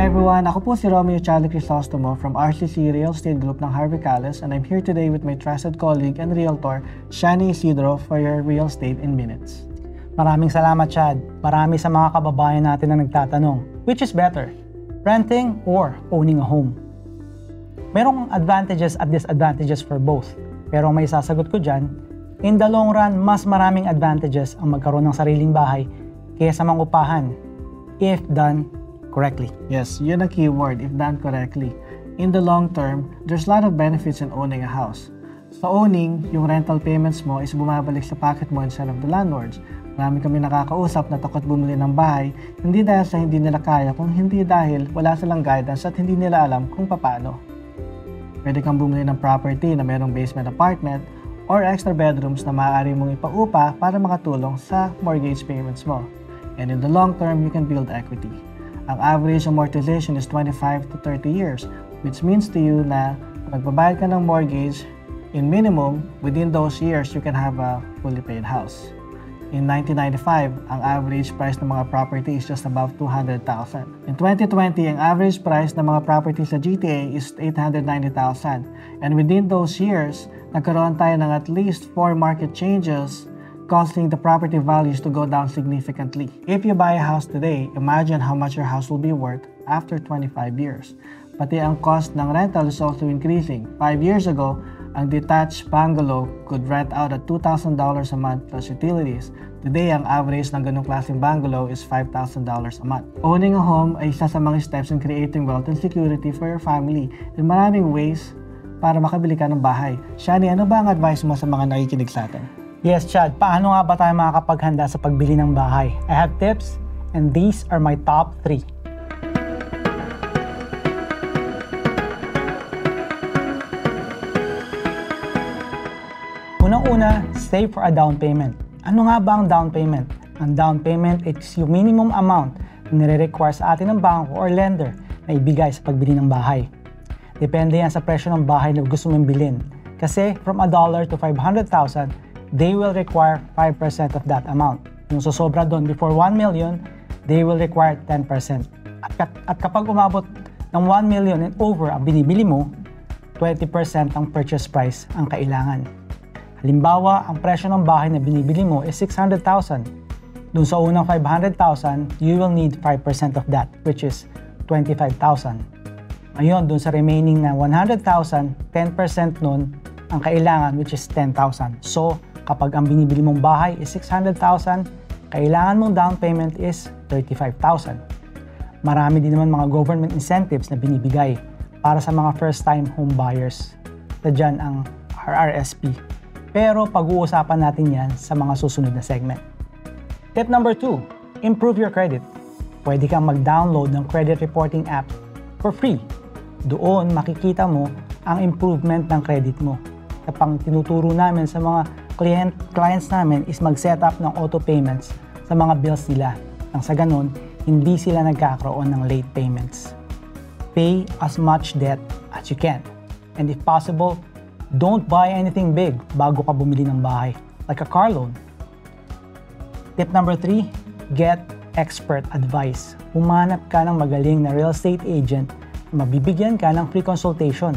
everyone, ako po si Romeo Charlie Crisostomo from RCC Real Estate Group ng Harvey Calles, and I'm here today with my trusted colleague and realtor, Shani Isidro, for your Real Estate in Minutes. Maraming salamat, Chad. Marami sa mga kababayan natin na nagtatanong, which is better, renting or owning a home? Merong advantages at disadvantages for both. Pero may sasagot ko dyan, in the long run, mas maraming advantages ang magkaroon ng sariling bahay kaysa mangupahan, if done correctly. Yes, yun ang keyword, if done correctly. In the long term, there's a lot of benefits in owning a house. Sa owning, yung rental payments mo is bumabalik sa pocket mo instead of the landlords. Marami kami nakakausap na takot bumili ng bahay, hindi dahil sa hindi nila kaya, kung hindi dahil wala silang guidance at hindi nila alam kung paano. Pwede kang bumili ng property na mayroong basement apartment or extra bedrooms na maaari mong ipaupa para makatulong sa mortgage payments mo. And in the long term, you can build equity. Ang average amortization is 25 to 30 years, which means to you na magbabayad ka ng mortgage, in minimum, within those years, you can have a fully paid house. In 1995, ang average price ng mga property is just above 200,000. In 2020, ang average price ng mga property sa GTA is 890,000. And within those years, nagkaroon tayo ng at least 4 market changes causing the property values to go down significantly. If you buy a house today, imagine how much your house will be worth after 25 years. Pati ang cost ng rental is also increasing. 5 years ago, ang detached bungalow could rent out at $2,000 a month plus utilities. Today, ang average ng ganong klaseng bungalow is $5,000 a month. Owning a home ay isa sa mga steps in creating wealth and security for your family in maraming ways para makabili ka ng bahay. Shani, ano ba ang advice mo sa mga nakikinig sa atin? Yes, Chad. Paano nga ba tayo makakapaghanda sa pagbili ng bahay? I have tips, and these are my top 3. Unang-una, save for a down payment. Ano nga ba ang down payment? Ang down payment is yung minimum amount na nire-require sa atin ng bangko or lender na ibigay sa pagbili ng bahay. Depende yan sa presyo ng bahay na gusto mong bilhin. Kasi from $1 to 500,000, they will require 5% of that amount. Yung susobra doon before 1 million, they will require 10%. At kapag umabot ng 1 million and over ang binibili mo, 20% ang purchase price ang kailangan. Halimbawa, ang presyo ng bahay na binibili mo is 600,000. Doon sa unang 500,000, you will need 5% of that, which is 25,000. Ngayon, doon sa remaining na 100,000, 10% nun ang kailangan, which is 10,000. So, kapag ang binibili mong bahay is 600,000, kailangan mong down payment is 35,000. Marami din naman mga government incentives na binibigay para sa mga first-time home buyers. Tadyan ang RRSP. Pero pag-uusapan natin yan sa mga susunod na segment. Tip number 2, improve your credit. Pwede kang mag-download ng credit reporting app for free. Doon makikita mo ang improvement ng credit mo. Kapag tinuturo namin sa mga clients namin is mag-set up ng auto payments sa mga bills nila. Nang sa ganun, hindi sila nagkakaroon ng late payments. Pay as much debt as you can. And if possible, don't buy anything big bago ka bumili ng bahay, like a car loan. Tip number 3, get expert advice. Humanap ka ng magaling na real estate agent na mabibigyan ka ng free consultation.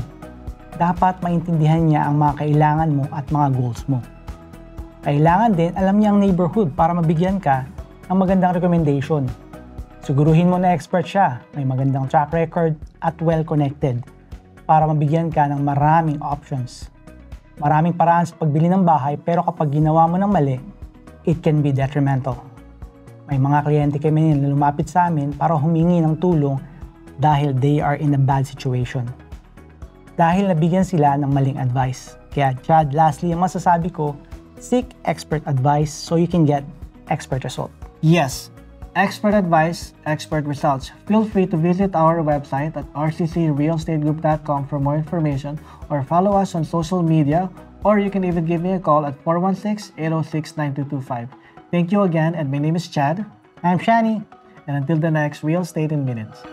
Dapat maintindihan niya ang mga kailangan mo at mga goals mo. Kailangan din alam niya ang neighborhood para mabigyan ka ng magandang recommendation. Siguruhin mo na expert siya, may magandang track record at well-connected para mabigyan ka ng maraming options. Maraming paraan sa pagbili ng bahay pero kapag ginawa mo ng mali, it can be detrimental. May mga kliyente kami na lumapit sa amin para humingi ng tulong dahil they are in a bad situation. Dahil nabigyan sila ng maling advice. Kaya Chad, lastly, ang masasabi ko, seek expert advice so you can get expert result. Yes, expert advice, expert results. Feel free to visit our website at rccrealestategroup.com for more information or follow us on social media, or you can even give me a call at 416-806-9225. Thank you again, and my name is Chad. I'm Shani. And until the next Real Estate in Minutes.